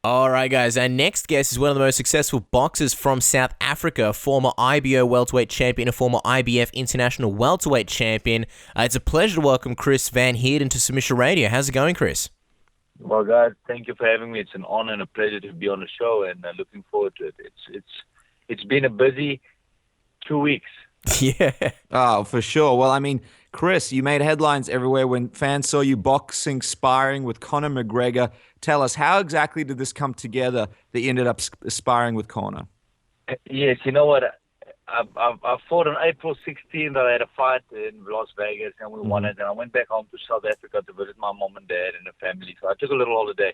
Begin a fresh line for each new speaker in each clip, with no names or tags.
All right, guys. Our next guest is one of the most successful boxers from South Africa, former IBO welterweight champion, a former IBF international welterweight champion. It's a pleasure to welcome Chris Van Heerden to Submission Radio. How's it going, Chris?
Well, guys, thank you for having me. It's an honor and a pleasure to be on the show, and looking forward to it. It's been a busy 2 weeks.
Yeah.
Oh, for sure. Well, I mean, Chris, you made headlines everywhere when fans saw you boxing, sparring with Conor McGregor. Tell us, how exactly did this come together that you ended up sparring with Conor?
Yes, you know what? I fought on April 16th. I had a fight in Las Vegas, and we won it. And I went back home to South Africa to visit my mom and dad and the family. So I took a little holiday.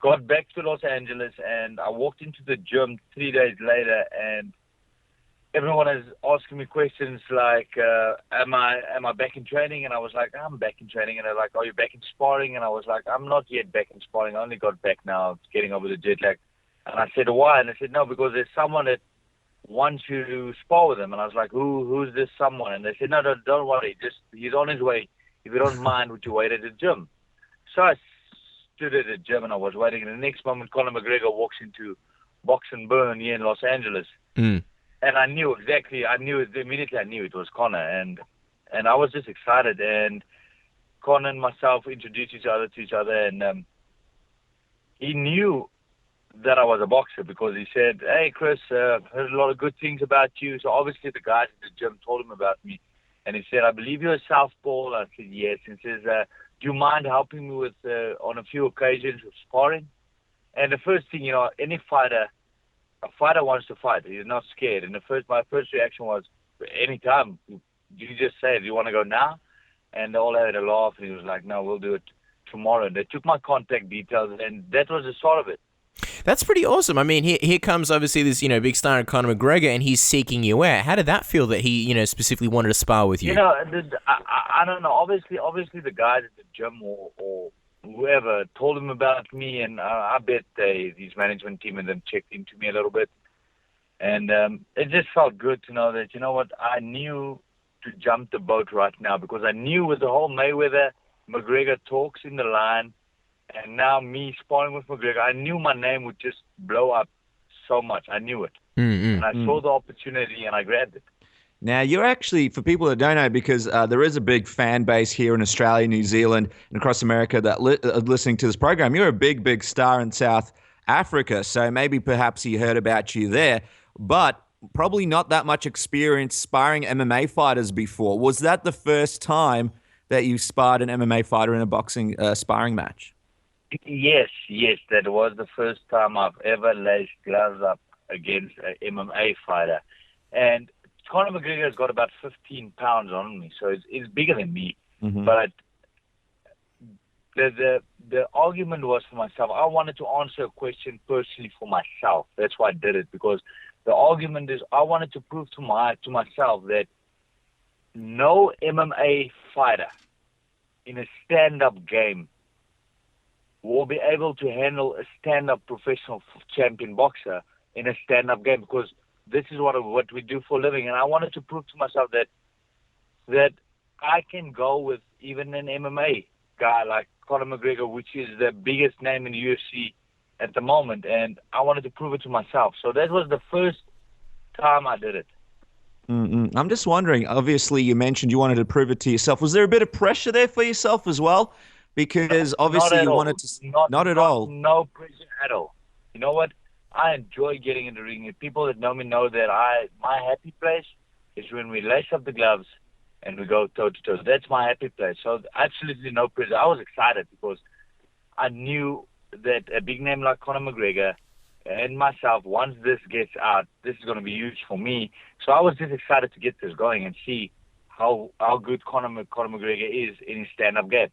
Got back to Los Angeles, and I walked into the gym 3 days later, and everyone is asking me questions like, am I back in training? And I was like, I'm back in training. And they're like, are you back in sparring? And I was like, I'm not yet back in sparring. I only got back now, getting over the jet lag. And I said, why? And they said, no, because there's someone that wants you to spar with him. And I was like, who's this someone? And they said, no, don't worry. Just, he's on his way. If you don't mind, would you wait at the gym? So I stood at the gym and I was waiting. And the next moment, Conor McGregor walks into Box and Burn here in Los Angeles. And I knew immediately I knew it was Conor, and I was just excited. And Conor and myself introduced each other, and he knew that I was a boxer because he said, hey, Chris, I've heard a lot of good things about you. So obviously the guys at the gym told him about me, and he said, I believe you're a southpaw. I said, yes. And he says, do you mind helping me with on a few occasions with sparring? And the first thing, any fighter, a fighter wants to fight. He's not scared. And my first reaction was, anytime. You just say, do you want to go now? And they all had a laugh. And he was like, no, we'll do it tomorrow. And they took my contact details, and that was the start of it.
That's pretty awesome. I mean, here comes obviously this, big star in Conor McGregor, and he's seeking you out. How did that feel that he, specifically wanted to spar with you?
I don't know. Obviously the guys at the gym or whoever told him about me, and I bet his management team and them checked into me a little bit. And it just felt good to know that, I knew to jump the boat right now, because I knew with the whole Mayweather-McGregor talks in the line, and now me sparring with McGregor, I knew my name would just blow up so much. I knew it. And I saw the opportunity, and I grabbed it.
Now, you're actually, for people that don't know, because there is a big fan base here in Australia, New Zealand, and across America that are listening to this program. You're a big, big star in South Africa, so maybe perhaps he heard about you there, but probably not that much experience sparring MMA fighters before. Was that the first time that you sparred an MMA fighter in a boxing sparring match?
Yes, that was the first time I've ever laced gloves up against an MMA fighter. And Conor McGregor has got about 15 pounds on me, so it's bigger than me. But the argument was for myself. I wanted to answer a question personally for myself. That's why I did it, because the argument is I wanted to prove to myself that no MMA fighter in a stand-up game will be able to handle a stand-up professional champion boxer in a stand-up game, because this is what we do for a living. And I wanted to prove to myself that I can go with even an MMA guy like Conor McGregor, which is the biggest name in the UFC at the moment. And I wanted to prove it to myself. So that was the first time I did it.
I'm just wondering, obviously you mentioned you wanted to prove it to yourself. Was there a bit of pressure there for yourself as well? Because obviously you wanted to... Not at all.
No pressure at all. You know what? I enjoy getting in the ring. And people that know me know that my happy place is when we lace up the gloves and we go toe-to-toe. That's my happy place. So absolutely no pressure. I was excited because I knew that a big name like Conor McGregor and myself, once this gets out, this is going to be huge for me. So I was just excited to get this going and see how good Conor McGregor is in his stand-up game.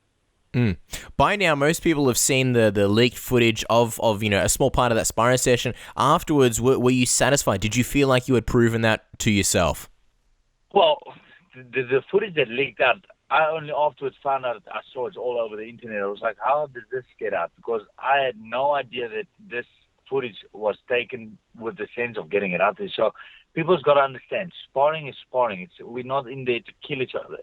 By now, most people have seen the leaked footage of a small part of that sparring session. Afterwards, were you satisfied? Did you feel like you had proven that to yourself?
Well, the footage that leaked out, I only afterwards found out. I saw it all over the internet. I was like, how did this get out? Because I had no idea that this footage was taken with the sense of getting it out there. So people's got to understand, sparring is sparring. We're not in there to kill each other,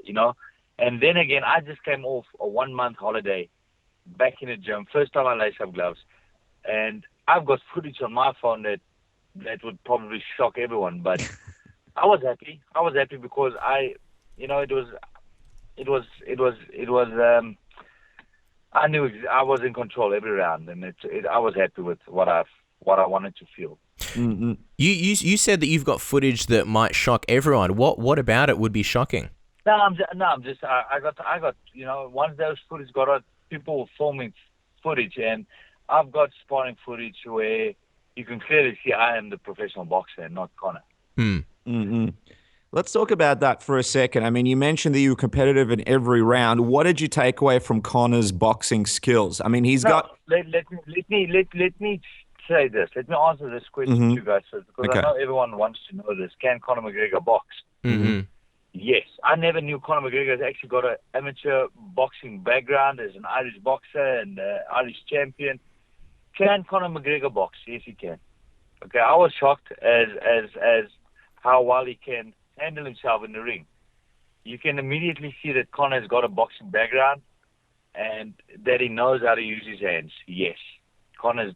And then again, I just came off a 1 month holiday back in the gym. First time I laced up gloves. And I've got footage on my phone that would probably shock everyone, but I was happy. I was happy because I knew I was in control every round, and I was happy with what I wanted to feel.
Mm-hmm.
You said that you've got footage that might shock everyone. What about it would be shocking?
I got once those footage got out, people were filming footage, and I've got sparring footage where you can clearly see I am the professional boxer and not Conor.
Mm-hmm. Let's talk about that for a second. I mean, you mentioned that you were competitive in every round. What did you take away from Conor's boxing skills? I mean,
Let me say this. Let me answer this question to you guys first, because I know everyone wants to know this. Can Conor McGregor box?
Mm-hmm.
Yes. I never knew Conor McGregor has actually got an amateur boxing background as an Irish boxer and Irish champion. Can Conor McGregor box? Yes, he can. Okay, I was shocked as how well he can handle himself in the ring. You can immediately see that Conor has got a boxing background and that he knows how to use his hands. Yes, Conor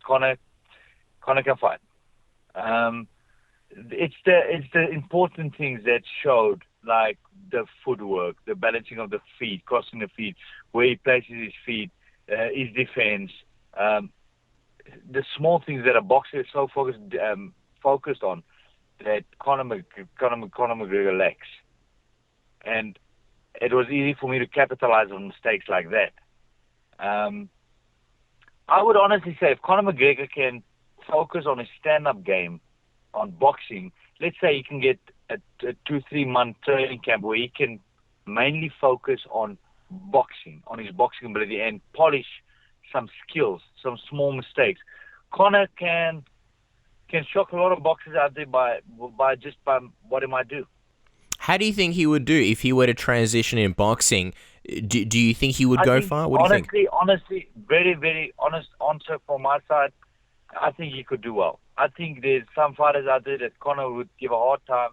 can fight. It's the important things that showed, like the footwork, the balancing of the feet, crossing the feet, where he places his feet, his defense. The small things that a boxer is so focused on that Conor McGregor lacks. And it was easy for me to capitalize on mistakes like that. I would honestly say if Conor McGregor can focus on his stand-up game, on boxing, let's say he can get a 2-3 month training camp where he can mainly focus on boxing, on his boxing ability, and polish some skills, some small mistakes. Conor can shock a lot of boxers out there by what he might do.
How do you think he would do if he were to transition in boxing? Do you think he would go far? What do you think?
Honestly, very, very honest answer from my side, I think he could do well. I think there's some fighters out there that Conor would give a hard time.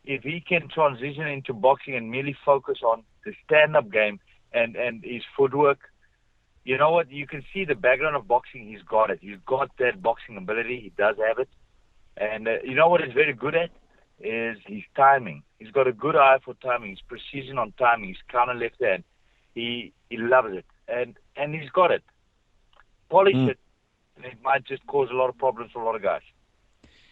If he can transition into boxing and merely focus on the stand-up game and his footwork, you know what? You can see the background of boxing. He's got it. He's got that boxing ability. He does have it. And you know what he's very good at is his timing. He's got a good eye for timing. His precision on timing. His counter left hand. He loves it. And he's got it. Polish it, and it might just cause a lot of problems for a lot of guys.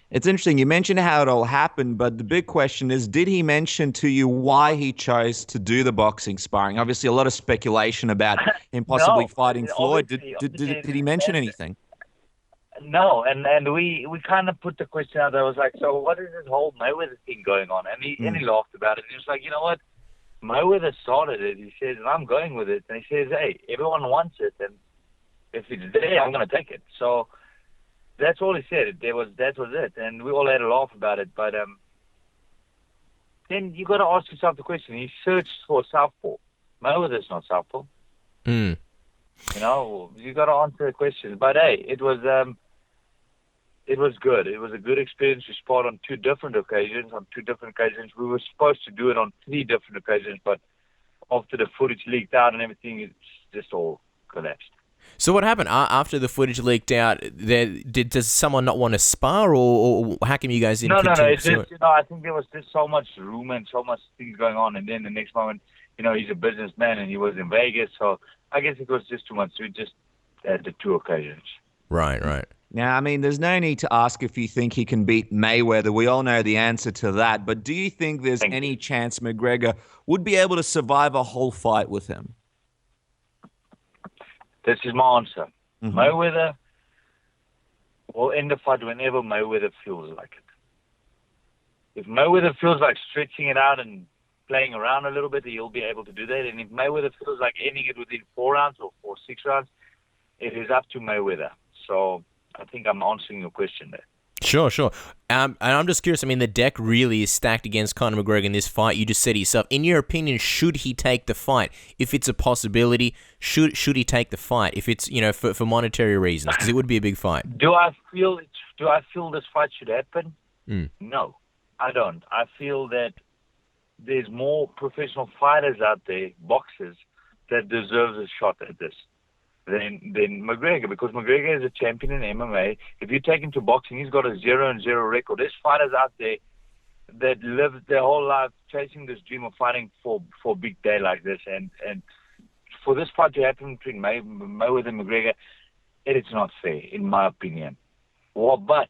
It's interesting. You mentioned how it all happened, but the big question is, did he mention to you why he chose to do the boxing sparring? Obviously, a lot of speculation about him possibly fighting Floyd. Did he mention anything?
No, and we kind of put the question out there. I was like, so what is this whole Mayweather thing going on? And he laughed about it. He was like, you know what? Mayweather started it. He says, and I'm going with it. And he says, hey, everyone wants it, and if it's there, I'm going to take it. So that's all he said. That was it. And we all had a laugh about it. But then you got to ask yourself the question. He searched for southpaw. Mayweather's not southpaw. You know, you got to answer the question. But hey, it was good. It was a good experience to spar on two different occasions. We were supposed to do it on 3 different occasions, but after the footage leaked out and everything, it's just all collapsed.
So what happened after the footage leaked out? Does someone not want to spar, or how come you guys didn't continue?
It's just, I think there was just so much rumor and so much things going on, and then the next moment, he's a businessman and he was in Vegas, so I guess it was just too much. We just had the 2 occasions.
Right.
Now, I mean, there's no need to ask if you think he can beat Mayweather. We all know the answer to that. But do you think there's any chance McGregor would be able to survive a whole fight with him?
This is my answer. Mayweather will end the fight whenever Mayweather feels like it. If Mayweather feels like stretching it out and playing around a little bit, he'll be able to do that. And if Mayweather feels like ending it within 4 rounds or 6 rounds, it is up to Mayweather. So I think I'm answering your question there.
Sure. And I'm just curious, I mean, the deck really is stacked against Conor McGregor in this fight. You just said it yourself. In your opinion, should he take the fight? If it's a possibility, should he take the fight? If it's, for monetary reasons, because it would be a big fight.
Do I feel this fight should happen? No, I don't. I feel that there's more professional fighters out there, boxers, that deserves a shot at this. than McGregor, because McGregor is a champion in MMA. If you take him to boxing, he's got a 0-0 record. There's fighters out there that live their whole life chasing this dream of fighting for a big day like this, and for this fight to happen between Mayweather and McGregor, it is not fair, in my opinion. Well, but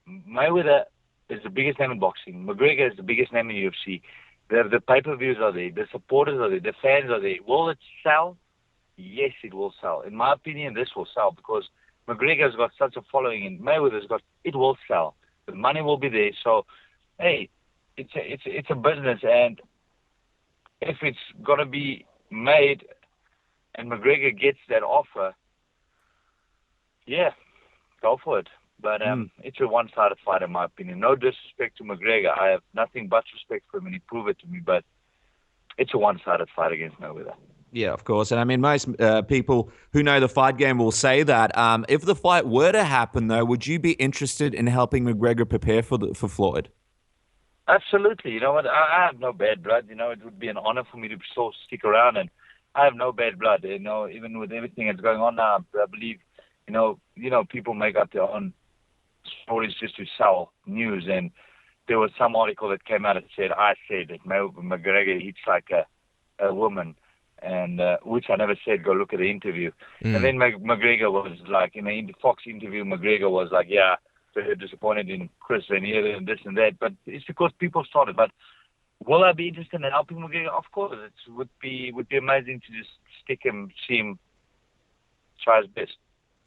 Mayweather is the biggest name in boxing. McGregor is the biggest name in UFC. The pay-per-views are there. The supporters are there. The fans are there. Will it sell? Yes, it will sell. In my opinion, this will sell because McGregor's got such a following, and Mayweather's got. It will sell. The money will be there. So, hey, it's a business, and if it's gonna be made, and McGregor gets that offer, yeah, go for it. But it's a one-sided fight, in my opinion. No disrespect to McGregor. I have nothing but respect for him, and he proved it to me. But it's a one-sided fight against Mayweather.
Yeah, of course. And I mean, most people who know the fight game will say that. If the fight were to happen, though, would you be interested in helping McGregor prepare for Floyd?
Absolutely. You know what? I have no bad blood. You know, it would be an honor for me to stick around, and I have no bad blood. You know, even with everything that's going on now, I believe, you know, people make up their own stories just to sell news. And there was some article that came out that said I said that McGregor hits like a woman. And which I never said. Go look at the interview. And then McGregor was like, in the Fox interview, McGregor was like, yeah, very disappointed in Chris Van Heerden and this and that. But it's because people started. But will I be interested in helping McGregor? Of course, it would be amazing to just stick him, see him try his best.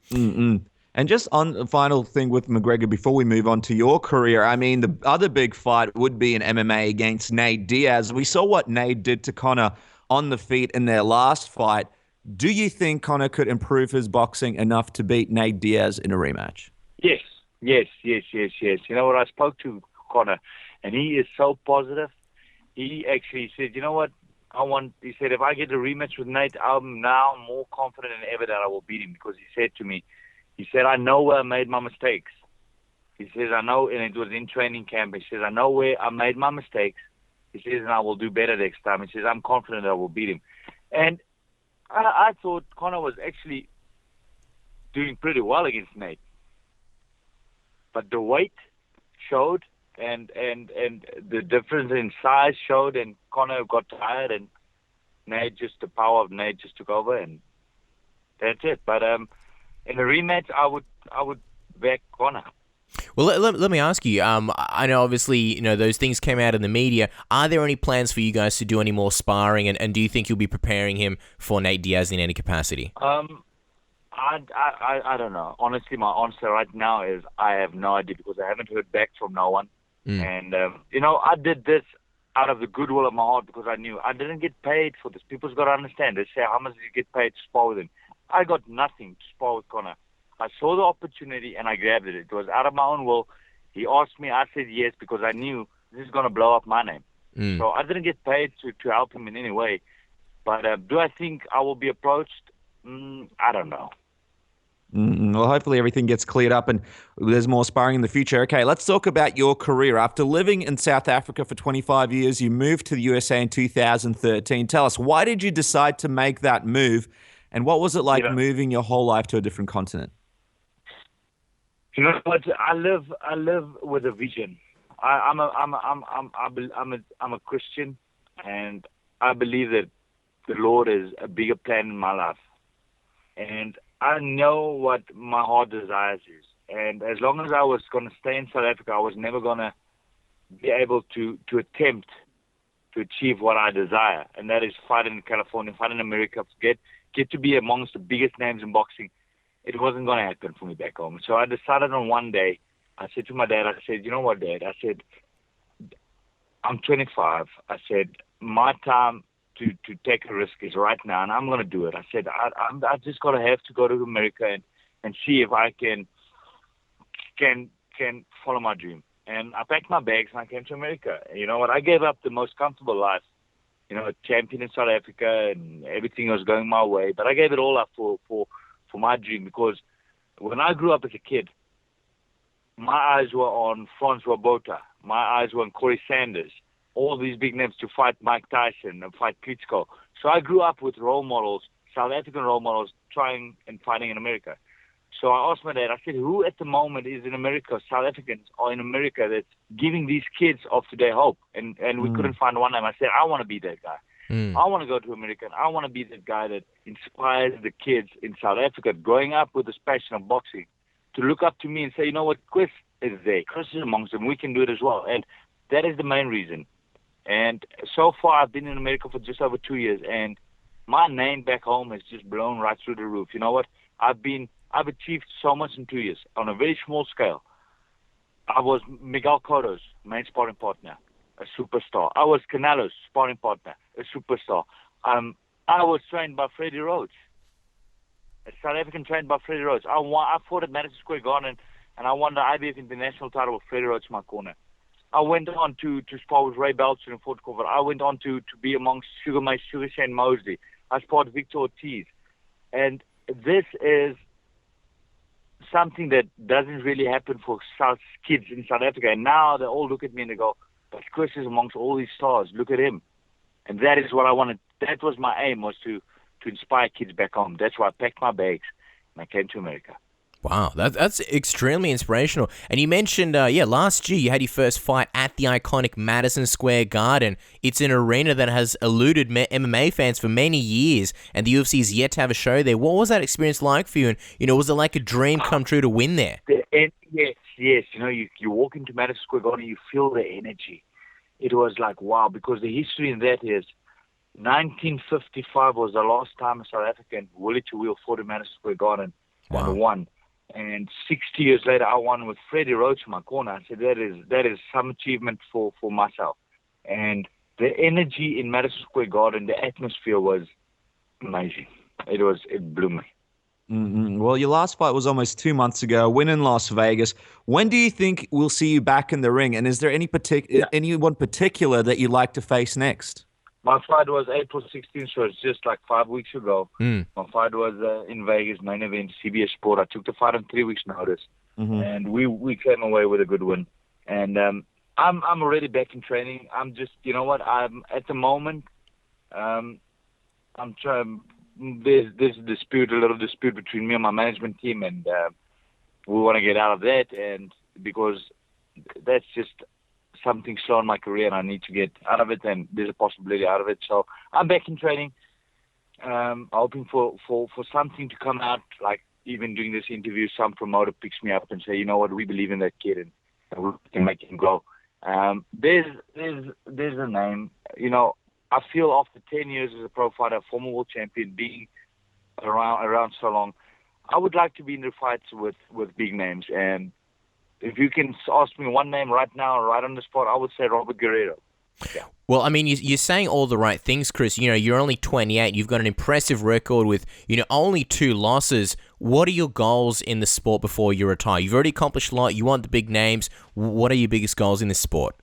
Mm-mm. And just on the final thing with McGregor before we move on to your career, I mean, the other big fight would be an MMA against Nate Diaz. We saw what Nate did to Conor on the feet in their last fight. Do you think Conor could improve his boxing enough to beat Nate Diaz in a rematch?
Yes. You know what? I spoke to Conor, and he is so positive. He actually said, you know what? He said, if I get a rematch with Nate, I'm now more confident than ever that I will beat him, because he said to me, I know where I made my mistakes. He says, I know, and it was in training camp. He says, I know where I made my mistakes. He says, and I will do better next time. He says, I'm confident I will beat him. And I thought Conor was actually doing pretty well against Nate. But the weight showed, and the difference in size showed, and Conor got tired, and the power of Nate just took over, and that's it. But in a rematch, I would back Conor.
Well, let me ask you. I know obviously those things came out in the media. Are there any plans for you guys to do any more sparring, and do you think you'll be preparing him for Nate Diaz in any capacity?
I don't know. Honestly, my answer right now is I have no idea, because I haven't heard back from no one. And I did this out of the goodwill of my heart, because I knew I didn't get paid for this. People's got to understand. They say, how much did you get paid to spar with him? I got nothing to spar with Conor. I saw the opportunity and I grabbed it. It was out of my own will. He asked me, I said yes, because I knew this is going to blow up my name. So I didn't get paid to help him in any way. But do I think I will be approached? I don't know.
Well, hopefully everything gets cleared up and there's more sparring in the future. Okay, let's talk about your career. After living in South Africa for 25 years, you moved to the USA in 2013. Tell us, why did you decide to make that move, and what was it like moving your whole life to a different continent?
You know what? I live with a vision. I'm a Christian, and I believe that the Lord is a bigger plan in my life. And I know what my heart desires is. And as long as I was going to stay in South Africa, I was never going to be able to attempt to achieve what I desire. And that is fight in California, fight in America, get to be amongst the biggest names in boxing. It wasn't going to happen for me back home. So I decided on one day, I said to my dad, I said, you know what, Dad? I said, I'm 25. I said, my time to take a risk is right now, and I'm going to do it. I said, I just got to have to go to America and see if I can follow my dream. And I packed my bags and I came to America. You know what? I gave up the most comfortable life, a champion in South Africa, and everything was going my way. But I gave it all up for my dream, because when I grew up as a kid, my eyes were on Francois Botha. My eyes were on Corey Sanders. All these big names to fight Mike Tyson and fight Klitschko. So I grew up with role models, South African role models, trying and fighting in America. So I asked my dad, I said, who at the moment is in America, South Africans are in America, that's giving these kids of today hope? And we couldn't find one name. I said, I want to be that guy. I want to go to America, and I want to be that guy that inspires the kids in South Africa growing up with this passion of boxing to look up to me and say, you know what, Chris is there. Chris is amongst them. We can do it as well. And that is the main reason. And so far, I've been in America for just over 2 years, and my name back home has just blown right through the roof. You know what? I've achieved so much in 2 years on a very small scale. I was Miguel Cotto's main sparring partner, a superstar. I was Canelo's sparring partner, a superstar. I was trained by Freddie Roach, a South African trained by Freddie Roach. I fought at Madison Square Garden, and I won the IBF International title with Freddie Roach in my corner. I went on to spar with Ray Belcher in Fort Covert. I went on to be amongst Sugar Shane Mosley. I sparred Victor Ortiz. And this is something that doesn't really happen for kids in South Africa. And now they all look at me and they go, but Chris is amongst all these stars. Look at him. And that is what I wanted. That was my aim, was to inspire kids back home. That's why I packed my bags and I came to America.
Wow, that's extremely inspirational. And you mentioned, last year you had your first fight at the iconic Madison Square Garden. It's an arena that has eluded MMA fans for many years, and the UFC is yet to have a show there. What was that experience like for you? And, was it like a dream come true to win there?
Yes. You walk into Madison Square Garden, you feel the energy. It was like, wow, because the history in that is 1955 was the last time a South African willy to wheel fought in Madison Square Garden and won. And 60 years later, I won with Freddie Roach in my corner. I said, that is some achievement for myself. And the energy in Madison Square Garden, the atmosphere was amazing. It blew me.
Mm-hmm. Well, your last fight was almost 2 months ago, win in Las Vegas. When do you think we'll see you back in the ring? And is there anyone particular that you'd like to face next?
My fight was April 16th, so it's just like 5 weeks ago. My fight was in Vegas, main event, CBS Sport. I took the fight on 3 weeks' notice, and we came away with a good win. And I'm already back in training. I'm just, I'm at the moment, I'm trying. There's a little dispute between me and my management team, and we want to get out of that, and because that's just something slow in my career and I need to get out of it, and there's a possibility out of it. So I'm back in training, hoping for something to come out, like even doing this interview, some promoter picks me up and say, you know what, we believe in that kid and we can make him grow. There's a name, I feel after 10 years as a pro fighter, former world champion, being around so long, I would like to be in the fights with big names. And if you can ask me one name right now, right on the spot, I would say Robert Guerrero. Yeah.
Well, I mean, you're saying all the right things, Chris. You're only 28. You've got an impressive record with, only 2 losses. What are your goals in the sport before you retire? You've already accomplished a lot. You want the big names. What are your biggest goals in this sport?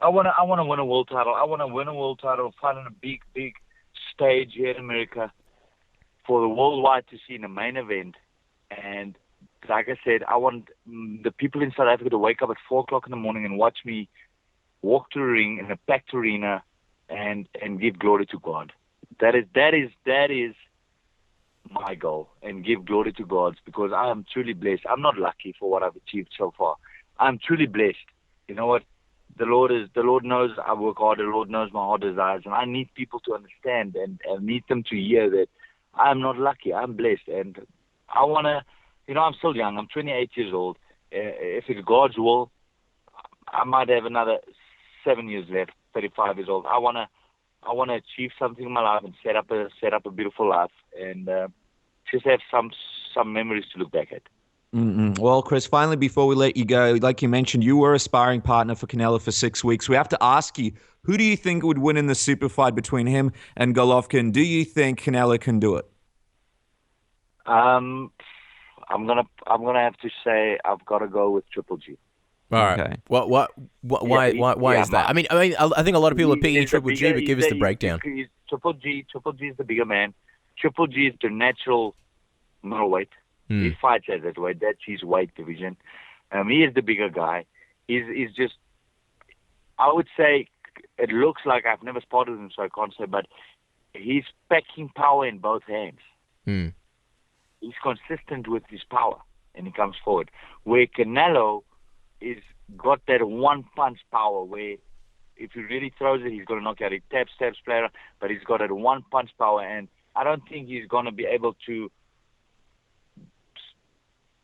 I want to win a world title. I want to win a world title, fight on a big stage here in America for the worldwide to see in the main event. And like I said, I want the people in South Africa to wake up at 4 o'clock in the morning and watch me walk to the ring in a packed arena and give glory to God. That is my goal, and give glory to God, because I am truly blessed. I'm not lucky for what I've achieved so far. I'm truly blessed. You know what? The Lord knows I work hard. The Lord knows my heart desires, and I need people to understand and need them to hear that I'm not lucky. I'm blessed, and I want to. I'm still young. I'm 28 years old. If it's God's will, I might have another 7 years left. 35 years old. I want to achieve something in my life and set up a beautiful life, and just have some memories to look back at.
Well, Chris, finally, before we let you go, like you mentioned, you were a sparring partner for Canelo for 6 weeks. We have to ask you, who do you think would win in the super fight between him and Golovkin? Do you think Canelo can do it?
I'm gonna have to say I've got to go with Triple G.
All right. Okay. Why is that? I mean, I think a lot of people are picking Triple G, but give us the breakdown.
Triple G is the bigger man. Triple G is the natural middleweight. He fights at that weight. That's his weight division. He is the bigger guy. He's just, I would say, it looks like I've never spotted him, so I can't say, but he's packing power in both hands.
Mm.
He's consistent with his power, and he comes forward. Where Canelo is got that one punch power, where if he really throws it, he's going to knock out. He taps player, but he's got that one punch power, and I don't think he's going to be able to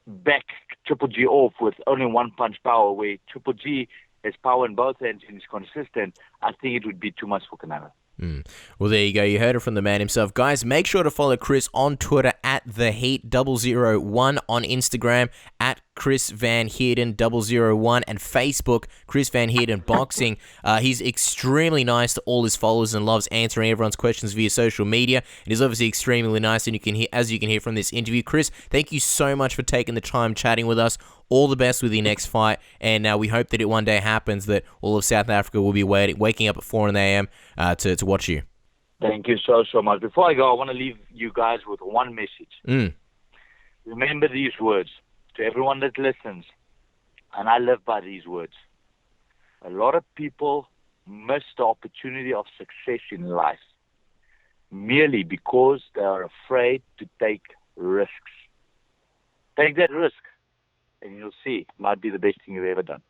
back Triple G off with only one punch power. Where Triple G has power in both hands and is consistent, I think it would be too much for Canelo.
Well, there you go. You heard it from the man himself. Guys, make sure to follow Chris on Twitter at TheHeat001, on Instagram at Chris Van Heerden 001, and Facebook, Chris Van Heerden Boxing. He's extremely nice to all his followers and loves answering everyone's questions via social media. And he's obviously extremely nice, and you can hear, as you can hear from this interview. Chris, thank you so much for taking the time chatting with us. All the best with your next fight, and we hope that it one day happens, that all of South Africa will be waking up at 4 a.m. To watch you.
Thank you so much. Before I go, I want to leave you guys with one message. Remember these words to everyone that listens, and I live by these words. A lot of people miss the opportunity of success in life merely because they are afraid to take risks. Take that risk, and you'll see it might be the best thing you've ever done.